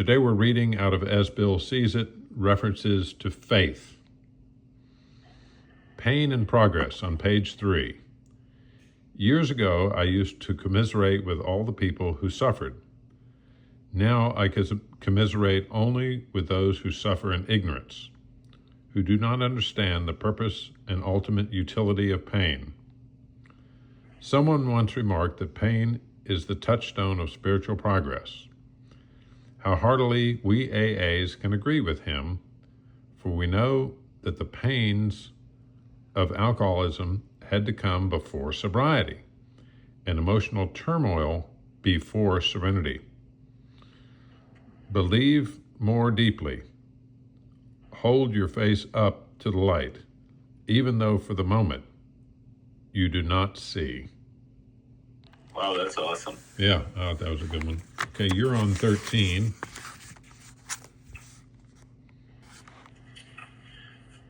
Today we're reading out of As Bill Sees It, references to faith. Pain and Progress on page 3. Years ago, I used to commiserate with all the people who suffered. Now I commiserate only with those who suffer in ignorance, who do not understand the purpose and ultimate utility of pain. Someone once remarked that pain is the touchstone of spiritual progress. How heartily we AAs can agree with him, for we know that the pains of alcoholism had to come before sobriety, and emotional turmoil before serenity. Believe more deeply. Hold your face up to the light, even though for the moment you do not see. Wow, that's awesome. Yeah, that was a good one. Okay, you're on 13.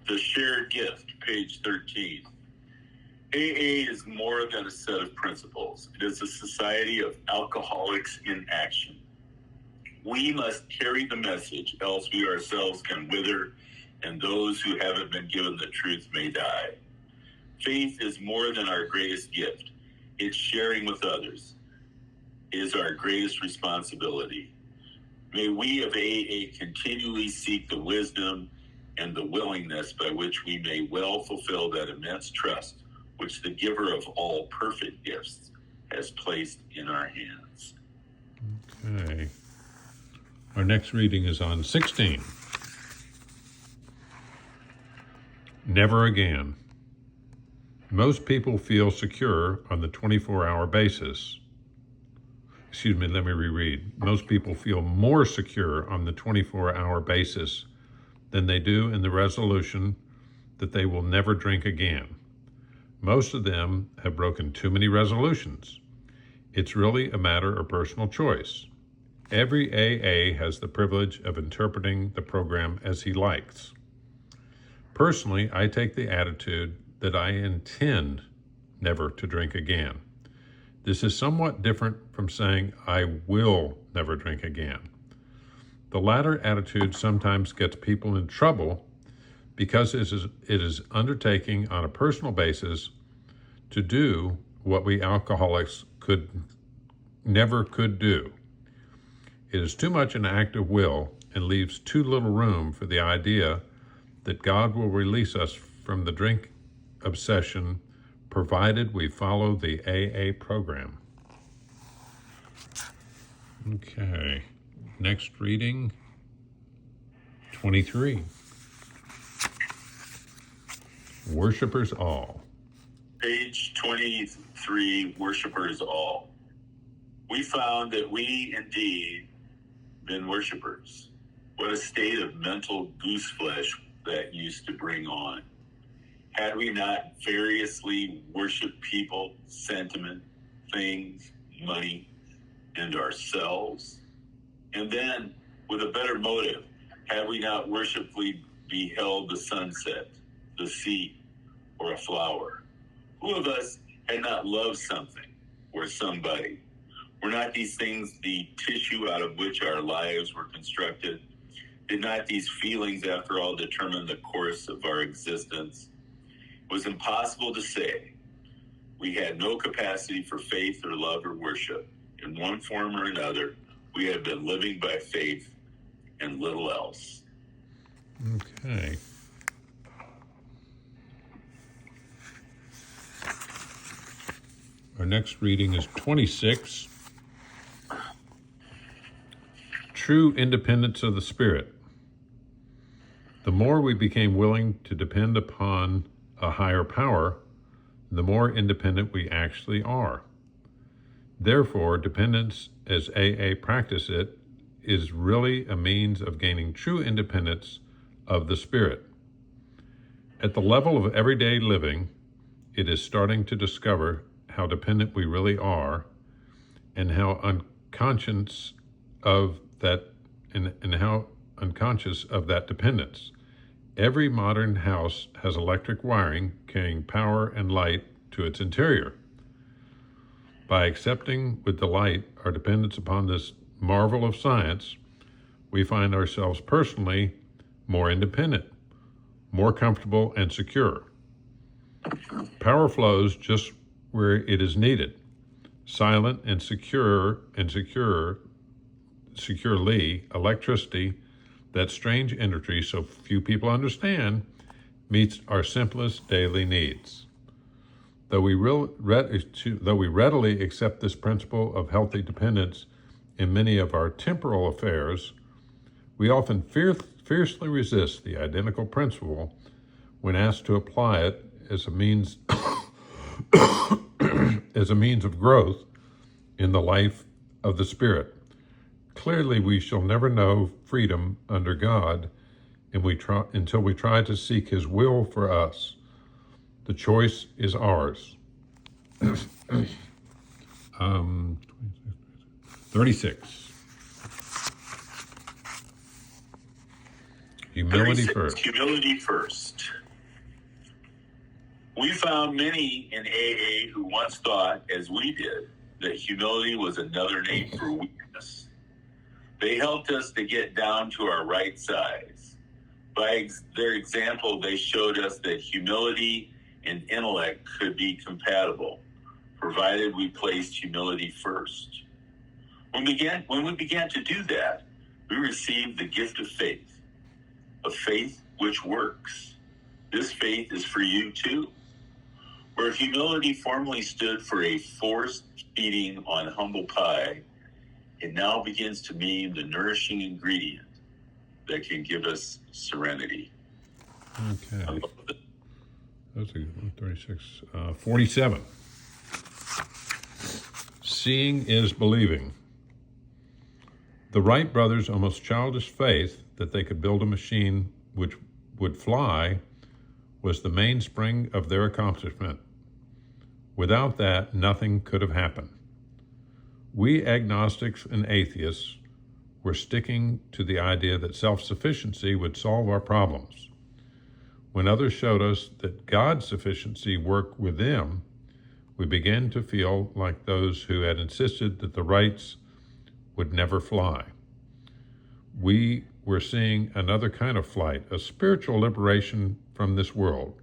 The Shared Gift, page 13. AA is more than a set of principles. It is a society of alcoholics in action. We must carry the message, else we ourselves can wither, and those who haven't been given the truth may die. Faith is more than our greatest gift. It's sharing with others. It is our greatest responsibility. May we of AA continually seek the wisdom and the willingness by which we may well fulfill that immense trust which the giver of all perfect gifts has placed in our hands. Okay. Our next reading is on 16. Never again. Most people feel secure on the 24-hour basis. Excuse me, let me reread. Most people feel more secure on the 24-hour basis than they do in the resolution that they will never drink again. Most of them have broken too many resolutions. It's really a matter of personal choice. Every AA has the privilege of interpreting the program as he likes. Personally, I take the attitude that I intend never to drink again. This is somewhat different from saying I will never drink again. The latter attitude sometimes gets people in trouble because it is undertaking on a personal basis to do what we alcoholics never could do. It is too much an act of will and leaves too little room for the idea that God will release us from the drink obsession provided we follow the AA program. Okay, next reading, 23. Worshippers all. Page 23, Worshippers all. We found that we indeed been worshippers. What a state of mental gooseflesh that used to bring on. Had we not variously worshiped people, sentiment, things, money, and ourselves? And then, with a better motive, had we not worshipfully beheld the sunset, the sea, or a flower? Who of us had not loved something or somebody? Were not these things the tissue out of which our lives were constructed? Did not these feelings, after all, determine the course of our existence? It was impossible to say. We had no capacity for faith or love or worship. In one form or another, we have been living by faith and little else. Okay. Our next reading is 26. True independence of the Spirit. The more we became willing to depend upon a higher power, the more independent we actually are. Therefore, dependence, as AA practice it, is really a means of gaining true independence of the Spirit. At the level of everyday living, it is starting to discover how dependent we really are and how unconscious of that and how unconscious of that dependence. Every modern house has electric wiring carrying power and light to its interior. By accepting with delight our dependence upon this marvel of science, we find ourselves personally more independent, more comfortable and secure. Power flows just where it is needed, silent and securely. Electricity, that strange energy so few people understand, meets our simplest daily needs. Though we readily accept this principle of healthy dependence in many of our temporal affairs, we often fiercely resist the identical principle when asked to apply it as a means of growth in the life of the Spirit. Clearly, we shall never know freedom under God until we try to seek His will for us. The choice is ours. 36. Humility 36. first. Humility first. We found many in AA who once thought, as we did, that humility was another name for weakness. They helped us to get down to our right size. By their example, they showed us that humility and intellect could be compatible, provided we placed humility first. When we began to do that, we received the gift of faith, a faith which works. This faith is for you too. Where humility formerly stood for a forced feeding on humble pie, it now begins to mean the nourishing ingredient that can give us serenity. Okay. I love it. That's a good one. 36. 47. Seeing is believing. The Wright brothers' almost childish faith that they could build a machine which would fly was the mainspring of their accomplishment. Without that, nothing could have happened. We agnostics and atheists were sticking to the idea that self-sufficiency would solve our problems. When others showed us that God's sufficiency worked with them, we began to feel like those who had insisted that the Wrights would never fly. We were seeing another kind of flight, a spiritual liberation from this world,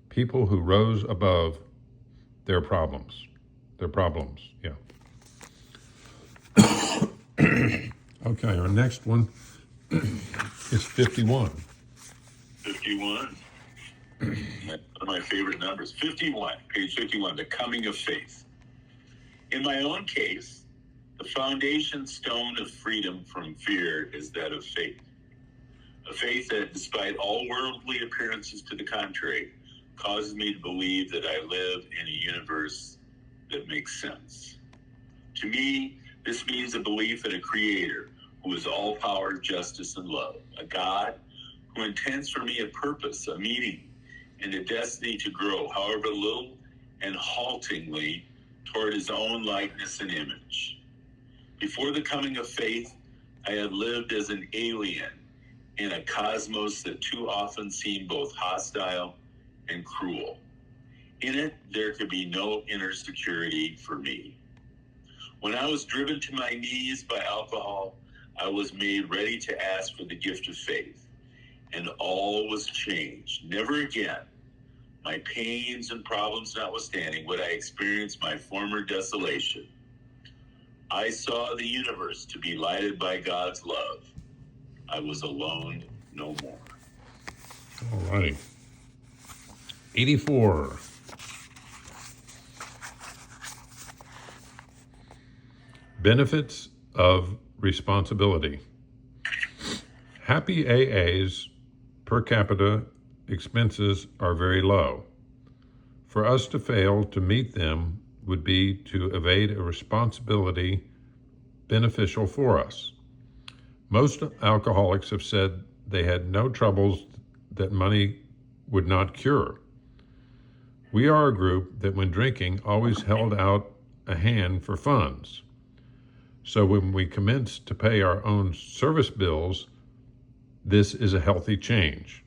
people who rose above their problems. Yeah. Okay, our next one is 51. 51. One of my favorite numbers. 51, page 51, the coming of faith. In my own case, the foundation stone of freedom from fear is that of faith. A faith that, despite all worldly appearances to the contrary, causes me to believe that I live in a universe that makes sense. To me, this means a belief in a creator who is all power, justice, and love, a God who intends for me a purpose, a meaning, and a destiny to grow, however little and haltingly, toward his own likeness and image. Before the coming of faith, I had lived as an alien in a cosmos that too often seemed both hostile and cruel. In it, there could be no inner security for me. When I was driven to my knees by alcohol, I was made ready to ask for the gift of faith, and all was changed. Never again, my pains and problems notwithstanding, would I experience my former desolation. I saw the universe to be lighted by God's love. I was alone no more. All righty. 84. Benefits of responsibility. Happy AA's per capita expenses are very low. For us to fail to meet them would be to evade a responsibility beneficial for us. Most alcoholics have said they had no troubles that money would not cure. We are a group that when drinking always held out a hand for funds. So when we commenced to pay our own service bills, this is a healthy change.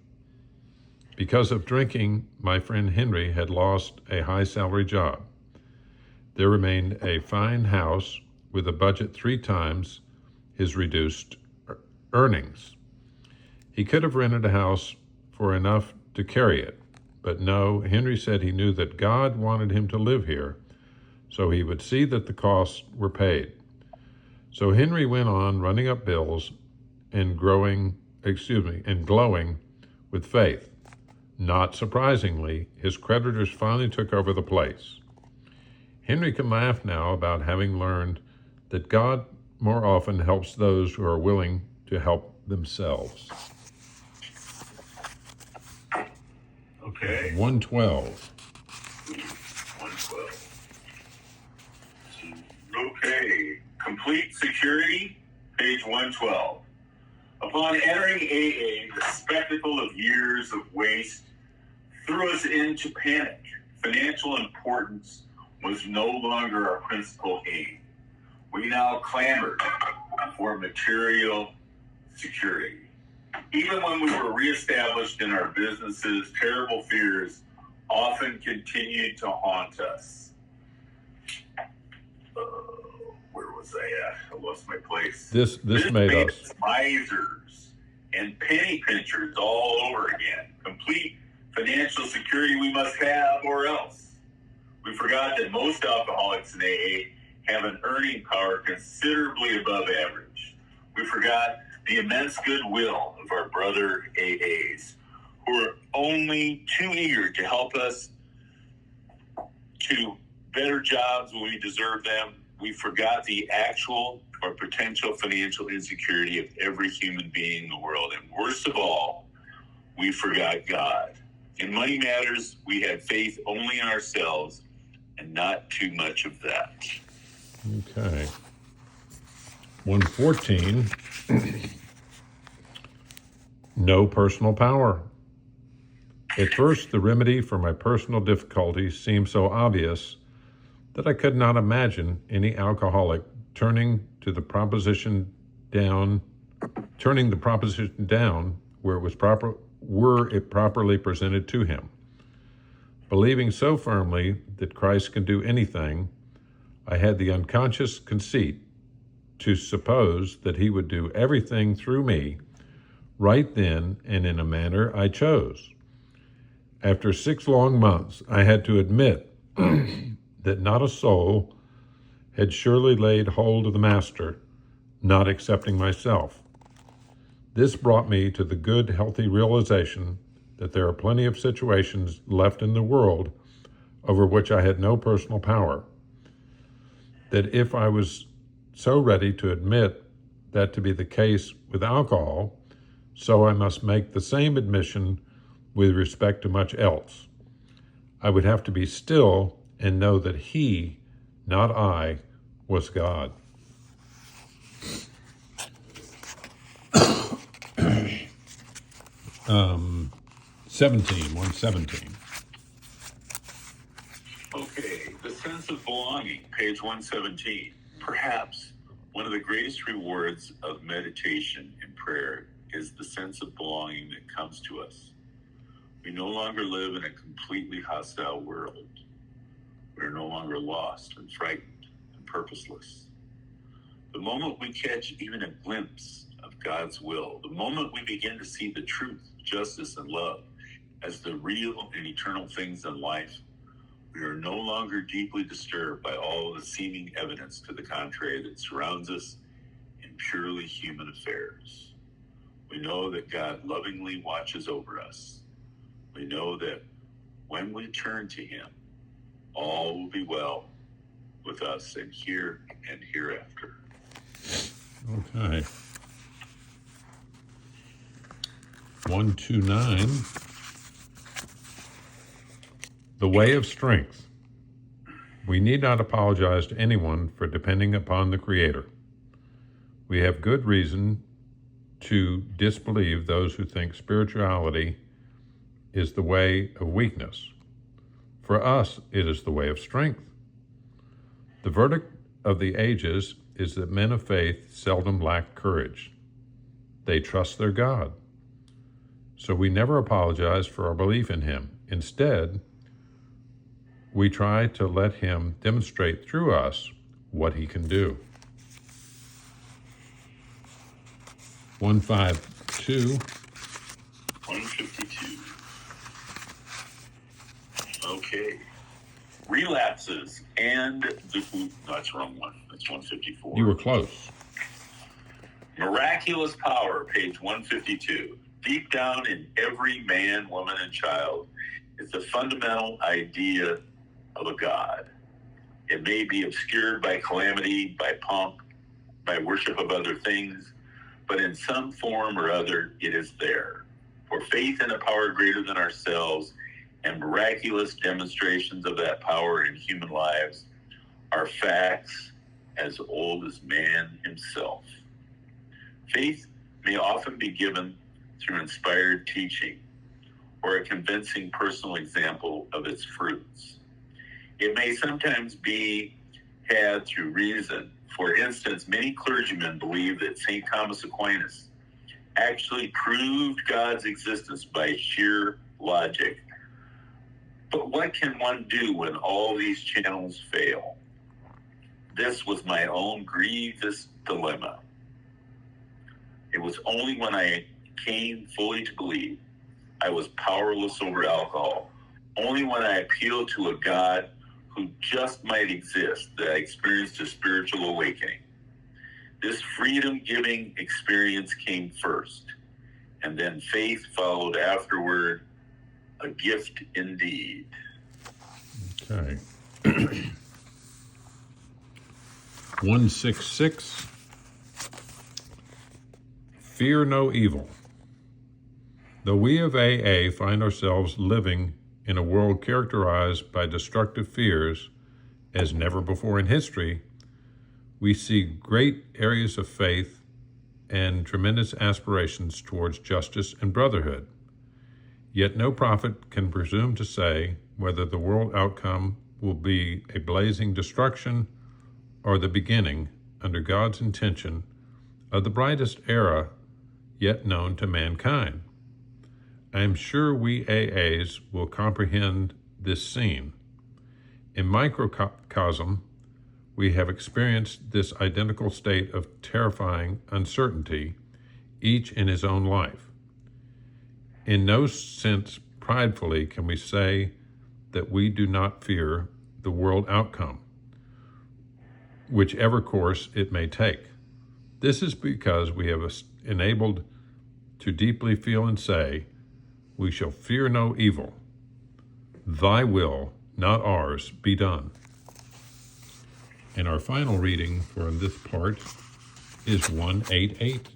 Because of drinking, my friend Henry had lost a high salary job. There remained a fine house with a budget 3 times his reduced earnings. He could have rented a house for enough to carry it, but no, Henry said he knew that God wanted him to live here, so he would see that the costs were paid. So Henry went on running up bills and glowing with faith. Not surprisingly, his creditors finally took over the place. Henry can laugh now about having learned that God more often helps those who are willing to help themselves. Okay. 112. 112. Okay. Complete security, page 112. Upon entering AA, the spectacle of years of waste threw us into panic. Financial importance was no longer our principal aim. We now clamored for material security. Even when we were reestablished in our businesses, terrible fears often continued to haunt us. Where was I at? I lost my place. This made us misers and penny pinchers all over again. Complete financial security we must have, or else. We forgot that most alcoholics in AA have an earning power considerably above average. We forgot the immense goodwill of our brother AAs, who are only too eager to help us to better jobs when we deserve them. We forgot the actual or potential financial insecurity of every human being in the world. And worst of all, we forgot God. In money matters, we had faith only in ourselves and not too much of that. Okay. 114. No personal power. At first, the remedy for my personal difficulties seemed so obvious that I could not imagine any alcoholic turning the proposition down were it properly presented to him. Believing so firmly that Christ can do anything, I had the unconscious conceit to suppose that he would do everything through me right then and in a manner I chose. After 6 long months, I had to admit that not a soul had surely laid hold of the Master, not excepting myself. This brought me to the good, healthy realization that there are plenty of situations left in the world over which I had no personal power. That if I was so ready to admit that to be the case with alcohol, so I must make the same admission with respect to much else. I would have to be still and know that he, not I, was God. 117. Okay, the sense of belonging, page 117. Perhaps one of the greatest rewards of meditation and prayer is the sense of belonging that comes to us. We no longer live in a completely hostile world. We are no longer lost and frightened and purposeless. The moment we catch even a glimpse of God's will, the moment we begin to see the truth, justice, and love as the real and eternal things in life, we are no longer deeply disturbed by all the seeming evidence to the contrary that surrounds us in purely human affairs. We know that God lovingly watches over us. We know that when we turn to him, all will be well with us and here and hereafter. Okay. 129. The way of strength. We need not apologize to anyone for depending upon the Creator. We have good reason to disbelieve those who think spirituality is the way of weakness. For us, it is the way of strength. The verdict of the ages is that men of faith seldom lack courage. They trust their God. So we never apologize for our belief in him. Instead, we try to let him demonstrate through us what he can do. 152. 152. Okay. Relapses and the... No, that's the wrong one. That's 154. You were close. Miraculous power, page 152. Deep down in every man, woman, and child is the fundamental idea of a God. It may be obscured by calamity, by pomp, by worship of other things, but in some form or other, it is there. For faith in a power greater than ourselves and miraculous demonstrations of that power in human lives are facts as old as man himself. Faith may often be given through inspired teaching or a convincing personal example of its fruits. It may sometimes be had through reason. For instance, many clergymen believe that St. Thomas Aquinas actually proved God's existence by sheer logic. But what can one do when all these channels fail? This was my own grievous dilemma. It was only when I came fully to believe I was powerless over alcohol, only when I appealed to a God who just might exist that I experienced a spiritual awakening. This freedom-giving experience came first, and then faith followed afterward, a gift indeed. Okay. 166. Fear no evil. Though we of AA find ourselves living in a world characterized by destructive fears as never before in history, we see great areas of faith and tremendous aspirations towards justice and brotherhood. Yet no prophet can presume to say whether the world outcome will be a blazing destruction or the beginning, under God's intention, of the brightest era yet known to mankind. I am sure we AAs will comprehend this scene. In microcosm, we have experienced this identical state of terrifying uncertainty, each in his own life. In no sense pridefully can we say that we do not fear the world outcome, whichever course it may take. This is because we have enabled to deeply feel and say, we shall fear no evil. Thy will, not ours, be done. And our final reading for this part is 188.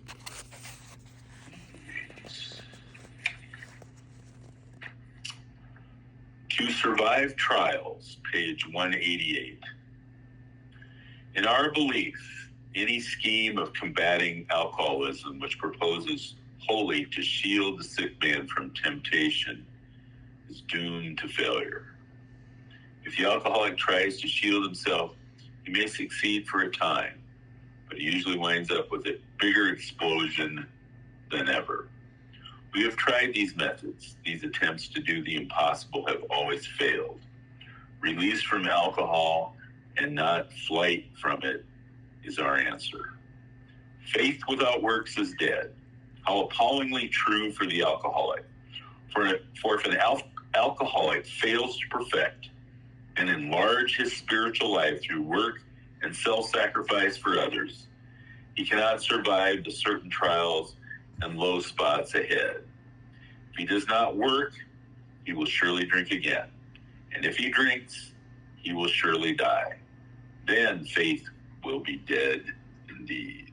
To survive trials, page 188. In our belief, any scheme of combating alcoholism which proposes wholly to shield the sick man from temptation is doomed to failure. If the alcoholic tries to shield himself, he may succeed for a time, but he usually winds up with a bigger explosion than ever. We have tried these methods. These attempts to do the impossible have always failed. Release from alcohol and not flight from it is our answer. Faith without works is dead. How appallingly true for the alcoholic. For if an alcoholic fails to perfect and enlarge his spiritual life through work and self-sacrifice for others, he cannot survive the certain trials and low spots ahead. If he does not work, he will surely drink again. And if he drinks, he will surely die. Then faith will be dead indeed.